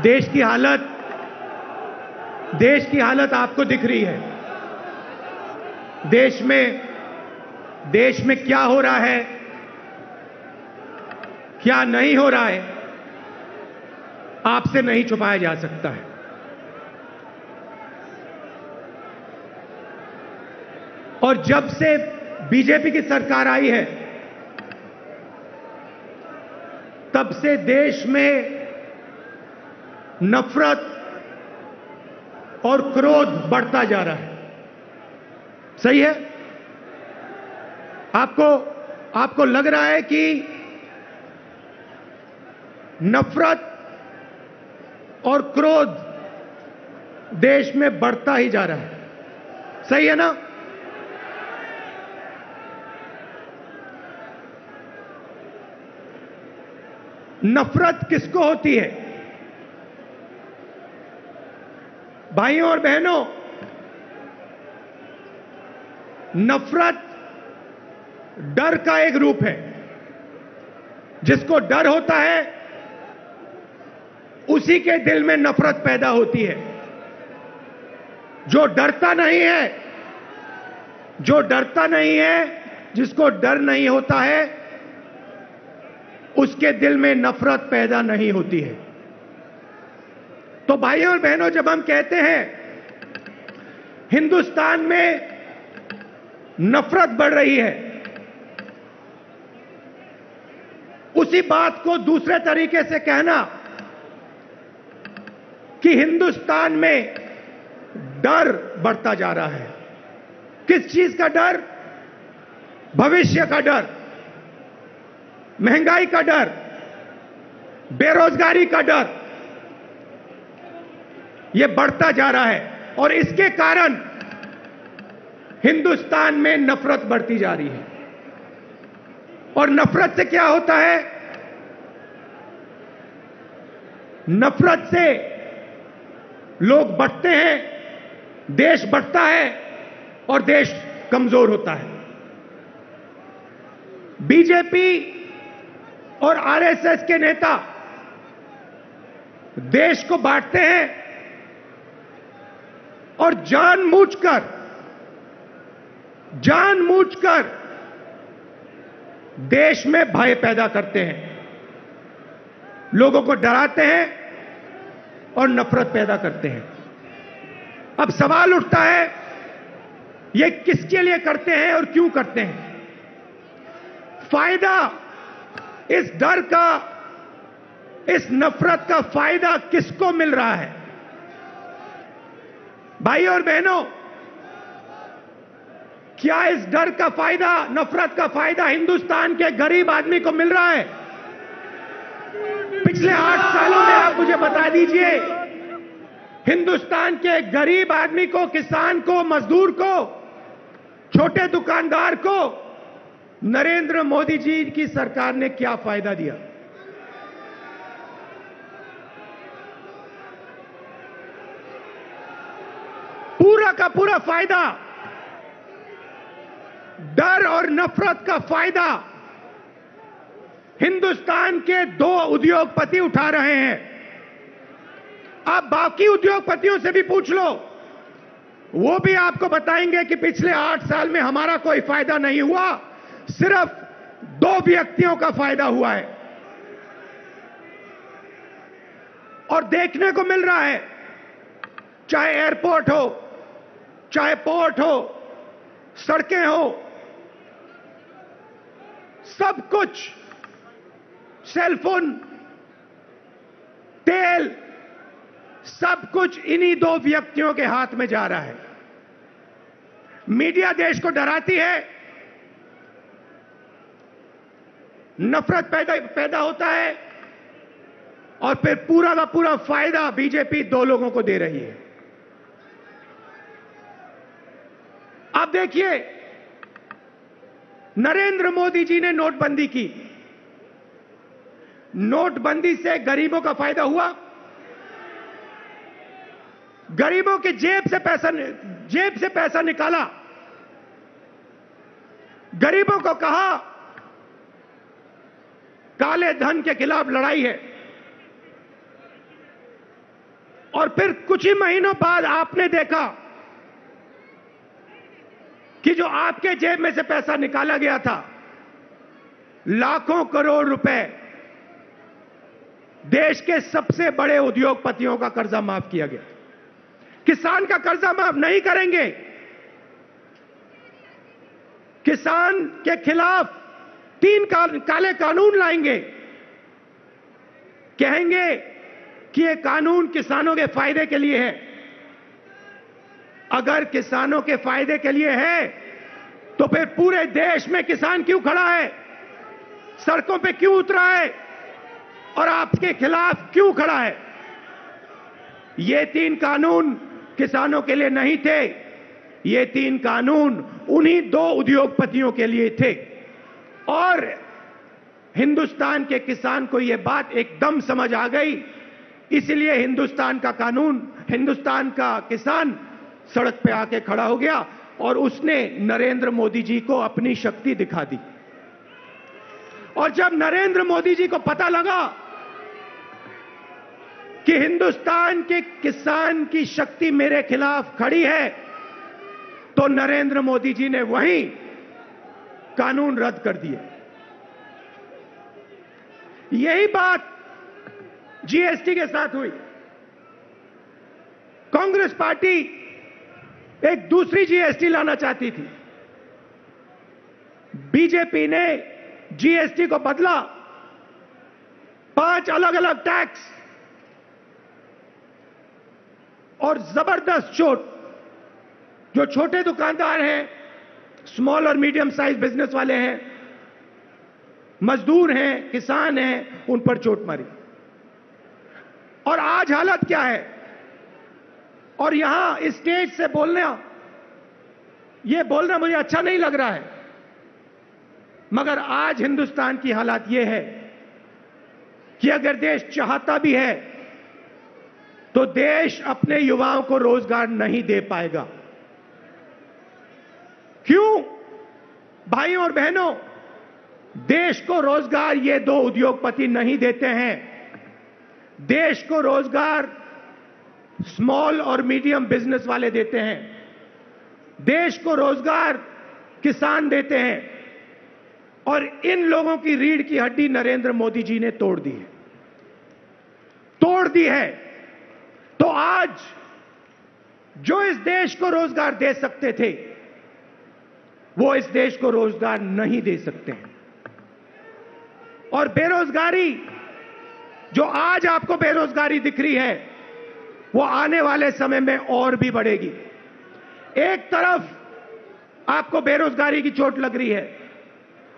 देश की हालत आपको दिख रही है। देश में क्या हो रहा है, क्या नहीं हो रहा है, आपसे नहीं छुपाया जा सकता है। और जब से बीजेपी की सरकार आई है, तब से देश में नफरत और क्रोध बढ़ता जा रहा है। सही है? आपको लग रहा है कि नफरत और क्रोध देश में बढ़ता ही जा रहा है। सही है ना? नफरत किसको होती है? भाइयों और बहनों, नफरत डर का एक रूप है। जिसको डर होता है, उसी के दिल में नफरत पैदा होती है। जो डरता नहीं है, जिसको डर नहीं होता है, उसके दिल में नफरत पैदा नहीं होती है। तो भाइयों और बहनों, जब हम कहते हैं हिंदुस्तान में नफरत बढ़ रही है, उसी बात को दूसरे तरीके से कहना कि हिंदुस्तान में डर बढ़ता जा रहा है। किस चीज का डर? भविष्य का डर, महंगाई का डर, बेरोजगारी का डर, यह बढ़ता जा रहा है। और इसके कारण हिंदुस्तान में नफरत बढ़ती जा रही है। और नफरत से क्या होता है? नफरत से लोग बढ़ते हैं, देश बढ़ता है और देश कमजोर होता है। बीजेपी और आरएसएस के नेता देश को बांटते हैं और जानबूझकर देश में भय पैदा करते हैं, लोगों को डराते हैं और नफरत पैदा करते हैं। अब सवाल उठता है, ये किसके लिए करते हैं और क्यों करते हैं? फायदा इस डर का, इस नफरत का फायदा किसको मिल रहा है? भाइयों और बहनों, क्या इस डर का फायदा, नफरत का फायदा हिंदुस्तान के गरीब आदमी को मिल रहा है? पिछले 8 सालों में आप मुझे बता दीजिए, हिंदुस्तान के गरीब आदमी को, किसान को, मजदूर को, छोटे दुकानदार को नरेंद्र मोदी जी की सरकार ने क्या फायदा दिया? पूरा का पूरा फायदा, डर और नफरत का फायदा हिंदुस्तान के 2 उद्योगपति उठा रहे हैं। आप बाकी उद्योगपतियों से भी पूछ लो, वो भी आपको बताएंगे कि पिछले 8 साल में हमारा कोई फायदा नहीं हुआ, सिर्फ 2 व्यक्तियों का फायदा हुआ है। और देखने को मिल रहा है, चाहे एयरपोर्ट हो, चाहे पोर्ट हो, सड़कें हो, सब कुछ, सेलफोन, तेल, सब कुछ इन्हीं 2 व्यक्तियों के हाथ में जा रहा है। मीडिया देश को डराती है, नफरत पैदा होता है, और फिर पूरा का पूरा फायदा बीजेपी 2 लोगों को दे रही है। आप देखिए, नरेंद्र मोदी जी ने नोटबंदी की। नोटबंदी से गरीबों का फायदा हुआ? गरीबों की जेब से पैसा निकाला, गरीबों को कहा काले धन के खिलाफ लड़ाई है। और फिर कुछ ही महीनों बाद आपने देखा कि जो आपके जेब में से पैसा निकाला गया था, लाखों करोड़ रुपए, देश के सबसे बड़े उद्योगपतियों का कर्जा माफ किया गया। किसान का कर्जा माफ नहीं करेंगे। किसान के खिलाफ 3 काले कानून लाएंगे। कहेंगे कि ये कानून किसानों के फायदे के लिए है। अगर किसानों के फायदे के लिए है तो फिर पूरे देश में किसान क्यों खड़ा है, सड़कों पे क्यों उतरा है और आपके खिलाफ क्यों खड़ा है? ये 3 कानून किसानों के लिए नहीं थे। ये 3 कानून उन्हीं 2 उद्योगपतियों के लिए थे। और हिंदुस्तान के किसान को यह बात एकदम समझ आ गई, इसलिए हिंदुस्तान का कानून, हिंदुस्तान का किसान सड़क पे आके खड़ा हो गया और उसने नरेंद्र मोदी जी को अपनी शक्ति दिखा दी। और जब नरेंद्र मोदी जी को पता लगा कि हिंदुस्तान के किसान की शक्ति मेरे खिलाफ खड़ी है, तो नरेंद्र मोदी जी ने वहीं कानून रद्द कर दिए। यही बात जीएसटी के साथ हुई। कांग्रेस पार्टी एक दूसरी जीएसटी लाना चाहती थी। बीजेपी ने जीएसटी को बदला, 5 अलग अलग टैक्स और जबरदस्त चोट। जो छोटे दुकानदार हैं, स्मॉल और मीडियम साइज बिजनेस वाले हैं, मजदूर हैं, किसान हैं, उन पर चोट मारी। और आज हालत क्या है? और यहां स्टेज से बोलना मुझे अच्छा नहीं लग रहा है, मगर आज हिंदुस्तान की हालत यह है कि अगर देश चाहता भी है तो देश अपने युवाओं को रोजगार नहीं दे पाएगा। क्यों? भाइयों और बहनों, देश को रोजगार ये 2 उद्योगपति नहीं देते हैं। देश को रोजगार स्मॉल और मीडियम बिजनेस वाले देते हैं। देश को रोजगार किसान देते हैं। और इन लोगों की रीढ़ की हड्डी नरेंद्र मोदी जी ने तोड़ दी है, तोड़ दी है। तो आज जो इस देश को रोजगार दे सकते थे, वो इस देश को रोजगार नहीं दे सकते हैं। और बेरोजगारी, जो आज आपको बेरोजगारी दिख रही है, वो आने वाले समय में और भी बढ़ेगी। एक तरफ आपको बेरोजगारी की चोट लग रही है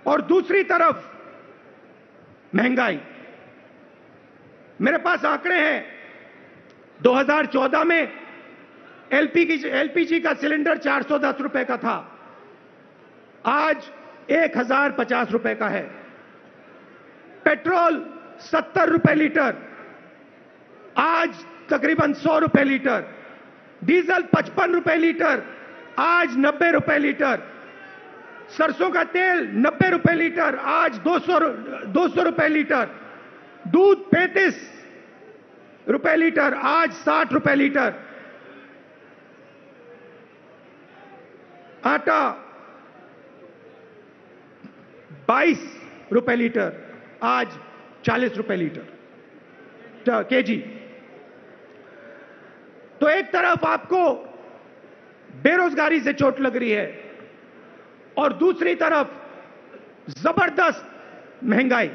और दूसरी तरफ महंगाई। मेरे पास आंकड़े हैं। 2014 में एलपीजी का सिलेंडर 410 रुपए का था, आज 1050 रुपए का है। पेट्रोल 70 रुपए लीटर, आज तकरीबन 100 रुपए लीटर। डीजल 55 रुपए लीटर, आज 90 रुपए लीटर। सरसों का तेल 90 रुपए लीटर, आज 200 रुपए लीटर। दूध 35 रुपए लीटर, आज 60 रुपए लीटर। आटा 22 रुपए लीटर, आज 40 रुपए लीटर केजी। तो एक तरफ आपको बेरोजगारी से चोट लग रही है और दूसरी तरफ जबरदस्त महंगाई।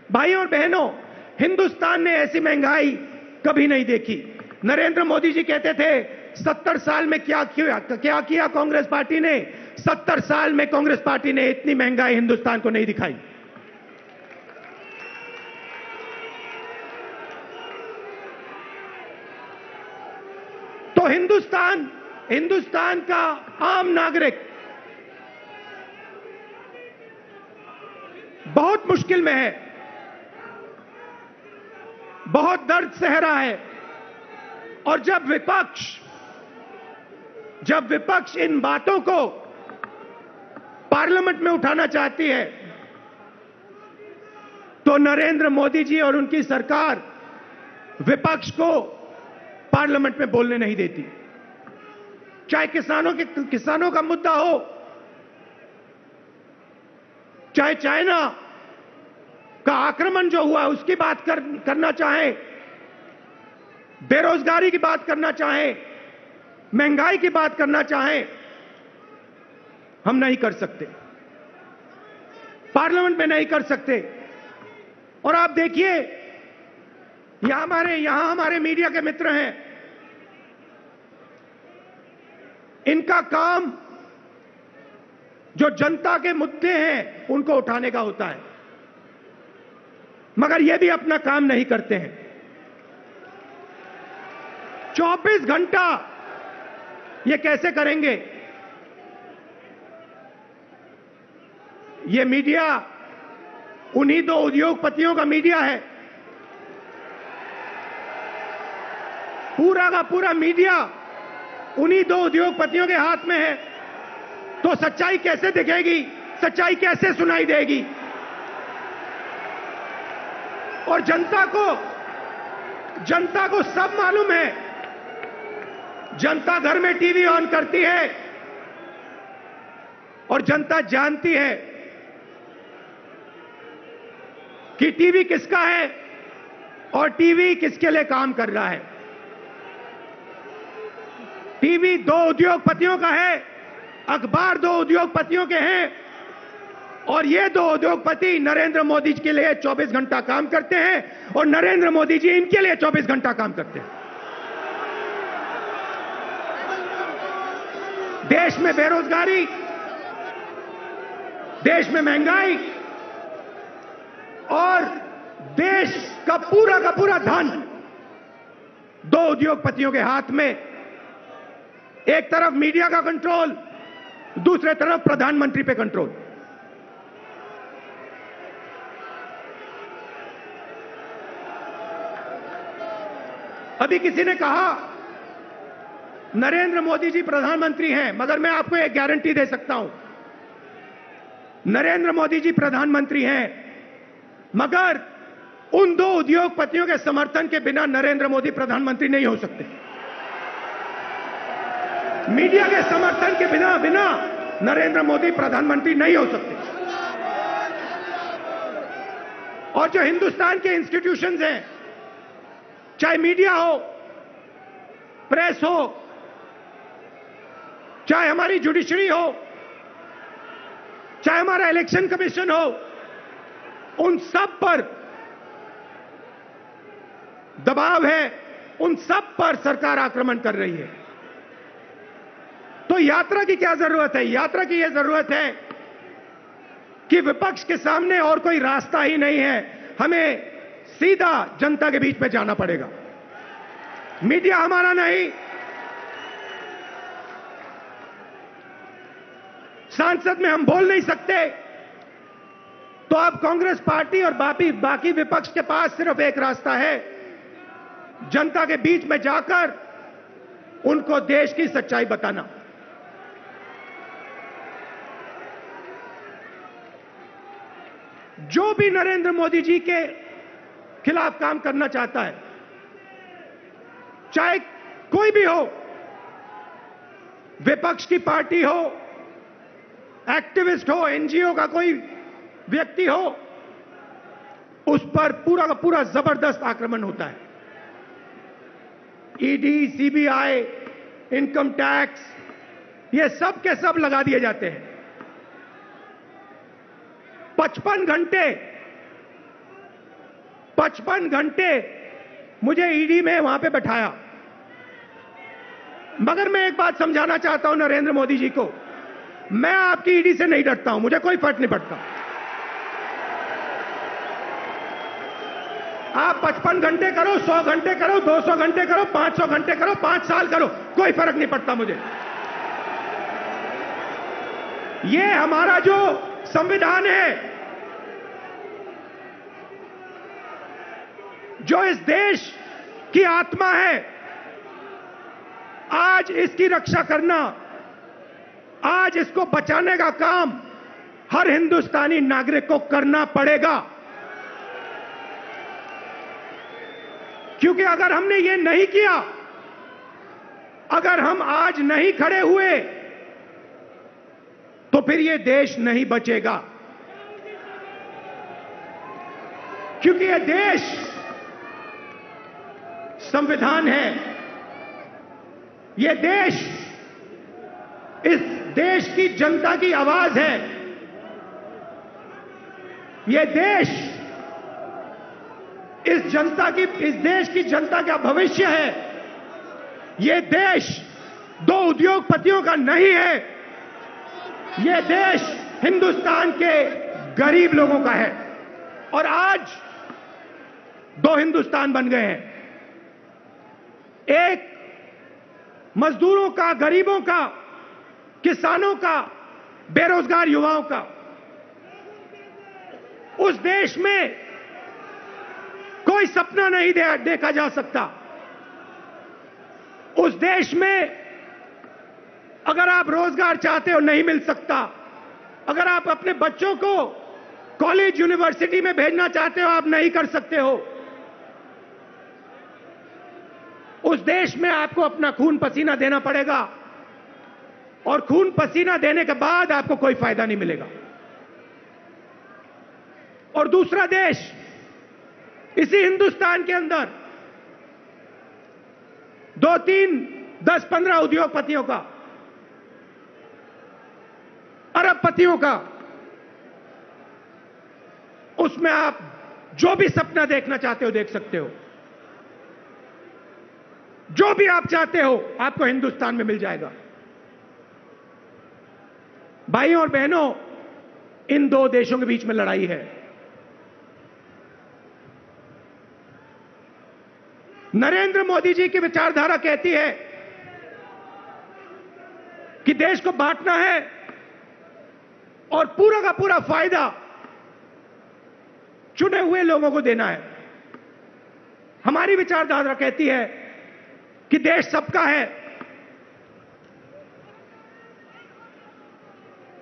भाइयों और बहनों, हिंदुस्तान ने ऐसी महंगाई कभी नहीं देखी। नरेंद्र मोदी जी कहते थे 70 साल में क्या किया कांग्रेस पार्टी ने? 70 साल में कांग्रेस पार्टी ने इतनी महंगाई हिंदुस्तान को नहीं दिखाई। तो हिंदुस्तान का आम नागरिक बहुत मुश्किल में है, बहुत दर्द सह रहा है। और जब विपक्ष इन बातों को पार्लियामेंट में उठाना चाहती है, तो नरेंद्र मोदी जी और उनकी सरकार विपक्ष को पार्लियामेंट में बोलने नहीं देती। चाहे किसानों का मुद्दा हो, चाहे चाइना का आक्रमण जो हुआ उसकी बात करना चाहे, बेरोजगारी की बात करना चाहे, महंगाई की बात करना चाहे, हम नहीं कर सकते, पार्लियामेंट में नहीं कर सकते। और आप देखिए, यहां हमारे मीडिया के मित्र हैं, इनका काम जो जनता के मुद्दे हैं उनको उठाने का होता है, मगर ये भी अपना काम नहीं करते हैं। 24 घंटा ये कैसे करेंगे? ये मीडिया उन्हीं दो उद्योगपतियों का मीडिया है। पूरा का पूरा मीडिया उन्हीं दो उद्योगपतियों के हाथ में है। तो सच्चाई कैसे दिखेगी? सच्चाई कैसे सुनाई देगी? और जनता को सब मालूम है। जनता घर में टीवी ऑन करती है और जनता जानती है कि टीवी किसका है और टीवी किसके लिए काम कर रहा है। टीवी दो उद्योगपतियों का है, अखबार दो उद्योगपतियों के हैं, और ये दो उद्योगपति नरेंद्र मोदी जी के लिए 24 घंटा काम करते हैं और नरेंद्र मोदी जी इनके लिए 24 घंटा काम करते हैं। देश में बेरोजगारी, देश में महंगाई और देश का पूरा धन दो उद्योगपतियों के हाथ में। एक तरफ मीडिया का कंट्रोल, दूसरे तरफ प्रधानमंत्री पे कंट्रोल। अभी किसी ने कहा नरेंद्र मोदी जी प्रधानमंत्री हैं, मगर मैं आपको एक गारंटी दे सकता हूं, नरेंद्र मोदी जी प्रधानमंत्री हैं, मगर उन दो उद्योगपतियों के समर्थन के बिना नरेंद्र मोदी प्रधानमंत्री नहीं हो सकते। मीडिया के समर्थन के बिना नरेंद्र मोदी प्रधानमंत्री नहीं हो सकते। और जो हिंदुस्तान के इंस्टीट्यूशंस हैं, चाहे मीडिया हो, प्रेस हो, चाहे हमारी जुडिशरी हो, चाहे हमारा इलेक्शन कमीशन हो, उन सब पर दबाव है, उन सब पर सरकार आक्रमण कर रही है। तो यात्रा की क्या जरूरत है? यात्रा की यह जरूरत है कि विपक्ष के सामने और कोई रास्ता ही नहीं है, हमें सीधा जनता के बीच में जाना पड़ेगा। मीडिया हमारा नहीं, सांसद में हम बोल नहीं सकते, तो अब कांग्रेस पार्टी और बाकी विपक्ष के पास सिर्फ एक रास्ता है, जनता के बीच में जाकर उनको देश की सच्चाई बताना। जो भी नरेंद्र मोदी जी के खिलाफ काम करना चाहता है, चाहे कोई भी हो, विपक्ष की पार्टी हो, एक्टिविस्ट हो, एनजीओ का कोई व्यक्ति हो, उस पर पूरा का पूरा जबरदस्त आक्रमण होता है। ईडी, सीबीआई, इनकम टैक्स, ये सब के सब लगा दिए जाते हैं। 55 घंटे मुझे ईडी में वहां पे बैठाया। मगर मैं एक बात समझाना चाहता हूं नरेंद्र मोदी जी को, मैं आपकी ईडी से नहीं डरता हूं, मुझे कोई फर्क नहीं पड़ता। आप 55 घंटे करो, 100 घंटे करो, 200 घंटे करो, 500 घंटे करो, 5 साल करो, कोई फर्क नहीं पड़ता मुझे। ये हमारा जो संविधान है, जो इस देश की आत्मा है, आज इसकी रक्षा करना, आज इसको बचाने का काम हर हिंदुस्तानी नागरिक को करना पड़ेगा। क्योंकि अगर हमने ये नहीं किया अगर हम आज नहीं खड़े हुए तो फिर ये देश नहीं बचेगा, क्योंकि ये देश संविधान है। ये देश इस देश की जनता की आवाज है। ये देश इस देश की जनता का भविष्य है। ये देश दो उद्योगपतियों का नहीं है। ये देश हिंदुस्तान के गरीब लोगों का है। और आज दो हिंदुस्तान बन गए हैं, एक मजदूरों का, गरीबों का, किसानों का, बेरोजगार युवाओं का। उस देश में कोई सपना नहीं देखा जा सकता। उस देश में अगर आप रोजगार चाहते हो नहीं मिल सकता। अगर आप अपने बच्चों को कॉलेज यूनिवर्सिटी में भेजना चाहते हो आप नहीं कर सकते हो। उस देश में आपको अपना खून पसीना देना पड़ेगा और खून पसीना देने के बाद आपको कोई फायदा नहीं मिलेगा। और दूसरा देश इसी हिंदुस्तान के अंदर 2, 3, 10, 15 उद्योगपतियों का, अरबपतियों का, उसमें आप जो भी सपना देखना चाहते हो देख सकते हो। जो भी आप चाहते हो आपको हिंदुस्तान में मिल जाएगा। भाइयों और बहनों, इन दो देशों के बीच में लड़ाई है। नरेंद्र मोदी जी की विचारधारा कहती है कि देश को बांटना है और पूरा का पूरा फायदा चुने हुए लोगों को देना है। हमारी विचारधारा कहती है कि देश सबका है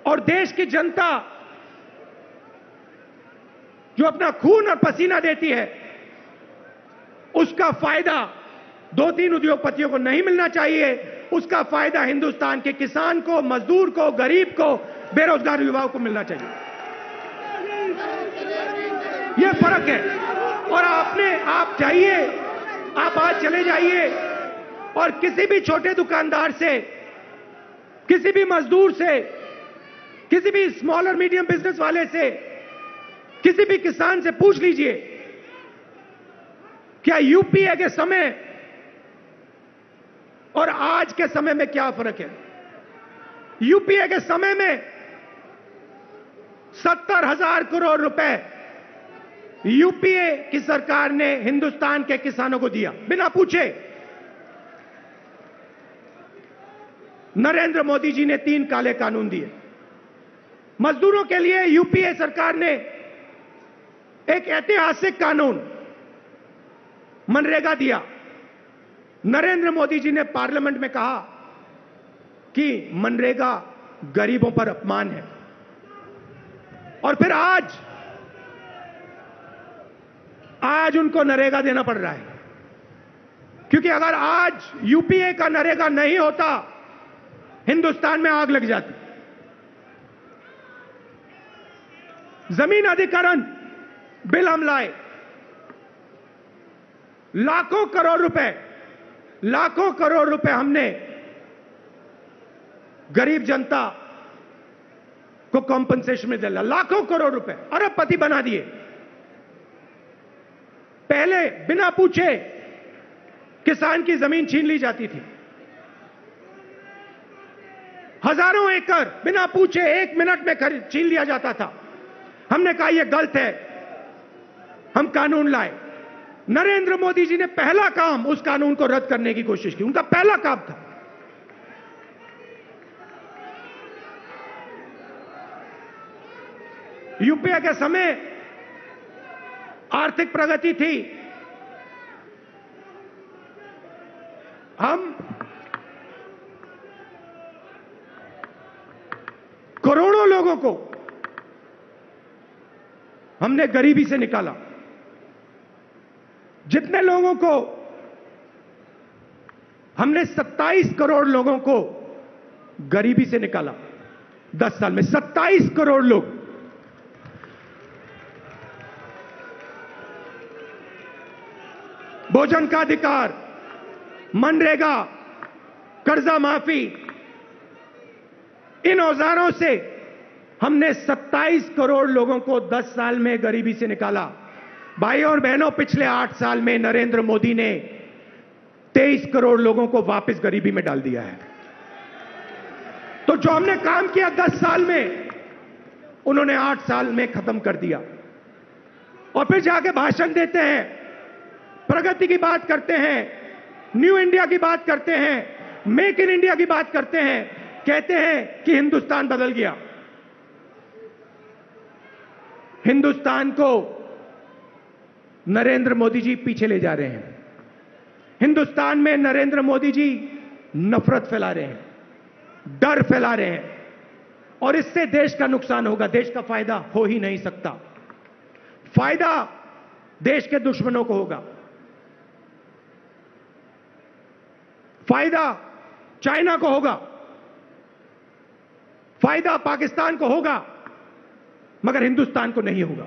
और देश की जनता जो अपना खून और पसीना देती है उसका फायदा 2-3 उद्योगपतियों को नहीं मिलना चाहिए। उसका फायदा हिंदुस्तान के किसान को, मजदूर को, गरीब को, बेरोजगार युवाओं को मिलना चाहिए। यह फर्क है। और आप जाइए, आप आज चले जाइए और किसी भी छोटे दुकानदार से, किसी भी मजदूर से, किसी भी स्मॉल और मीडियम बिजनेस वाले से, किसी भी किसान से पूछ लीजिए क्या यूपीए के समय और आज के समय में क्या फर्क है। यूपीए के समय में 70,000 करोड़ रुपए यूपीए की सरकार ने हिंदुस्तान के किसानों को दिया बिना पूछे। नरेंद्र मोदी जी ने 3 काले कानून दिए। मजदूरों के लिए यूपीए सरकार ने एक ऐतिहासिक कानून मनरेगा दिया। नरेंद्र मोदी जी ने पार्लियामेंट में कहा कि मनरेगा गरीबों पर अपमान है। और फिर आज उनको नरेगा देना पड़ रहा है, क्योंकि अगर आज यूपीए का नरेगा नहीं होता हिंदुस्तान में आग लग जाती। जमीन अधिग्रहण बिल हम लाए, लाखों करोड़ रुपए हमने गरीब जनता को कॉम्पनसेशन में दिला। लाखों करोड़ रुपए, अरबपति बना दिए। पहले बिना पूछे किसान की जमीन छीन ली जाती थी। हजारों एकड़ बिना पूछे 1 मिनट में छीन लिया जाता था। हमने कहा यह गलत है, हम कानून लाए। नरेंद्र मोदी जी ने पहला काम उस कानून को रद्द करने की कोशिश की। उनका पहला काम था। यूपीए के समय आर्थिक प्रगति थी। हम करोड़ों लोगों को हमने गरीबी से निकाला। जितने लोगों को हमने 27 करोड़ लोगों को गरीबी से निकाला 10 साल में। 27 करोड़ लोग। भोजन का अधिकार, मनरेगा, कर्जा माफी, इन औजारों से हमने 27 करोड़ लोगों को 10 साल में गरीबी से निकाला। भाइयों और बहनों, पिछले 8 साल में नरेंद्र मोदी ने 23 करोड़ लोगों को वापस गरीबी में डाल दिया है। तो जो हमने काम किया 10 साल में, उन्होंने 8 साल में खत्म कर दिया। और फिर जाके भाषण देते हैं, प्रगति की बात करते हैं, न्यू इंडिया की बात करते हैं, मेक इन इंडिया की बात करते हैं, कहते हैं कि हिंदुस्तान बदल गया। हिंदुस्तान को नरेंद्र मोदी जी पीछे ले जा रहे हैं। हिंदुस्तान में नरेंद्र मोदी जी नफरत फैला रहे हैं, डर फैला रहे हैं, और इससे देश का नुकसान होगा। देश का फायदा हो ही नहीं सकता। फायदा देश के दुश्मनों को होगा, फायदा चाइना को होगा, फायदा पाकिस्तान को होगा, मगर हिंदुस्तान को नहीं होगा।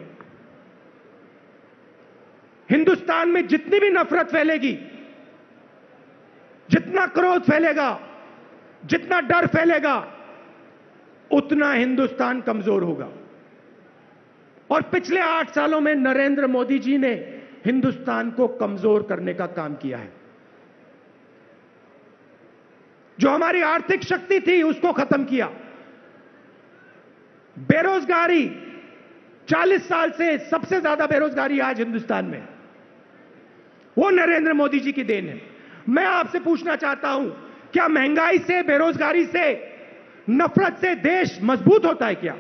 हिंदुस्तान में जितनी भी नफरत फैलेगी, जितना क्रोध फैलेगा, जितना डर फैलेगा, उतना हिंदुस्तान कमजोर होगा। और पिछले 8 सालों में नरेंद्र मोदी जी ने हिंदुस्तान को कमजोर करने का काम किया है। जो हमारी आर्थिक शक्ति थी उसको खत्म किया। बेरोजगारी, 40 साल से सबसे ज्यादा बेरोजगारी आज हिंदुस्तान में, वो नरेंद्र मोदी जी की देन है। मैं आपसे पूछना चाहता हूं, क्या महंगाई से, बेरोजगारी से, नफरत से देश मजबूत होता है क्या?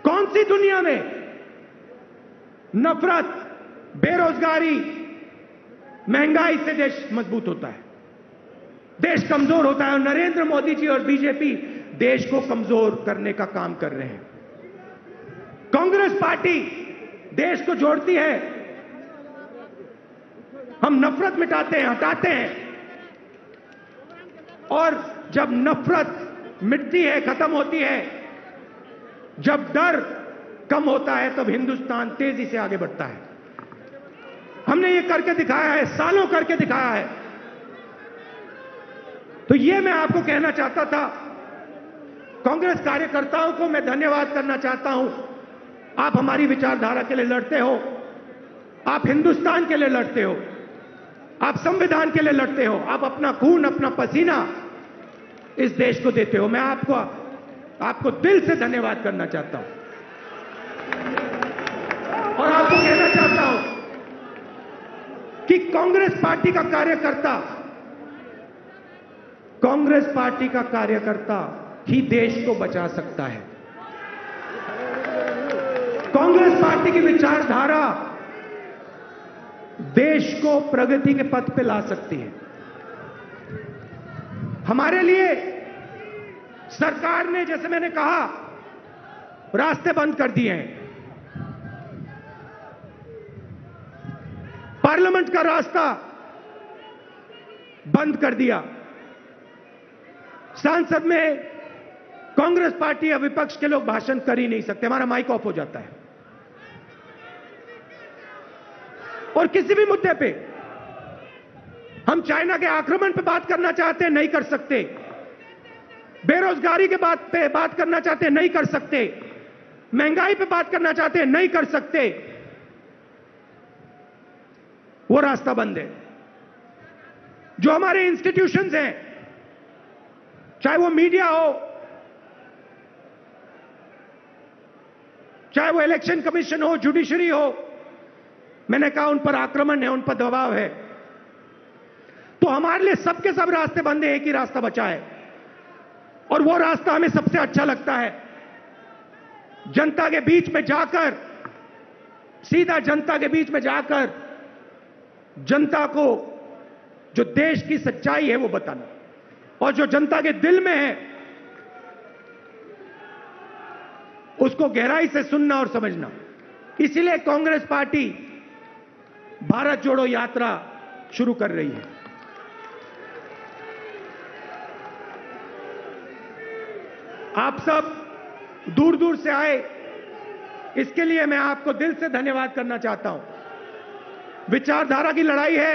कौन सी दुनिया में नफरत, बेरोजगारी, महंगाई से देश मजबूत होता है? देश कमजोर होता है। और नरेंद्र मोदी जी और बीजेपी देश को कमजोर करने का काम कर रहे हैं। कांग्रेस पार्टी देश को जोड़ती है, हम नफरत मिटाते हैं, हटाते हैं, और जब नफरत मिटती है, खत्म होती है, जब डर कम होता है, तब हिंदुस्तान तेजी से आगे बढ़ता है। हमने ये करके दिखाया है, सालों करके दिखाया है। तो ये मैं आपको कहना चाहता था। कांग्रेस कार्यकर्ताओं को मैं धन्यवाद करना चाहता हूं। आप हमारी विचारधारा के लिए लड़ते हो, आप हिंदुस्तान के लिए लड़ते हो, आप संविधान के लिए लड़ते हो, आप अपना खून, अपना पसीना इस देश को देते हो। मैं आपको दिल से धन्यवाद करना चाहता हूं और आपको कहना चाहता हूं कि कांग्रेस पार्टी का कार्यकर्ता ही देश को बचा सकता है। कांग्रेस पार्टी की विचारधारा देश को प्रगति के पथ पे ला सकती है। हमारे लिए सरकार ने, जैसे मैंने कहा, रास्ते बंद कर दिए हैं। पार्लियामेंट का रास्ता बंद कर दिया। संसद में कांग्रेस पार्टी या विपक्ष के लोग भाषण कर ही नहीं सकते, हमारा माइक ऑफ हो जाता है। और किसी भी मुद्दे पे हम चाइना के आक्रमण पे बात करना चाहते हैं, नहीं कर सकते। बेरोजगारी के बात पे बात करना चाहते हैं, नहीं कर सकते। महंगाई पे बात करना चाहते हैं, नहीं कर सकते। वो रास्ता बंद है। जो हमारे इंस्टीट्यूशंस हैं, चाहे वो मीडिया हो, चाहे वो इलेक्शन कमीशन हो, जुडिशरी हो, मैंने कहा उन पर आक्रमण है, उन पर दबाव है। तो हमारे लिए सबके सब रास्ते बंद हैं, एक ही रास्ता बचा है, और वो रास्ता हमें सबसे अच्छा लगता है। जनता के बीच में जाकर, सीधा जनता के बीच में जाकर जनता को जो देश की सच्चाई है वो बताना, और जो जनता के दिल में है उसको गहराई से सुनना और समझना। इसीलिए कांग्रेस पार्टी भारत जोड़ो यात्रा शुरू कर रही है। आप सब दूर दूर से आए, इसके लिए मैं आपको दिल से धन्यवाद करना चाहता हूं। विचारधारा की लड़ाई है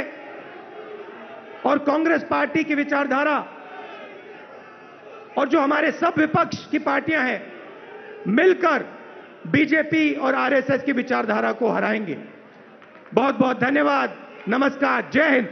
और कांग्रेस पार्टी की विचारधारा और जो हमारे सब विपक्ष की पार्टियां हैं मिलकर बीजेपी और आरएसएस की विचारधारा को हराएंगे। बहुत बहुत धन्यवाद। नमस्कार। जय हिंद।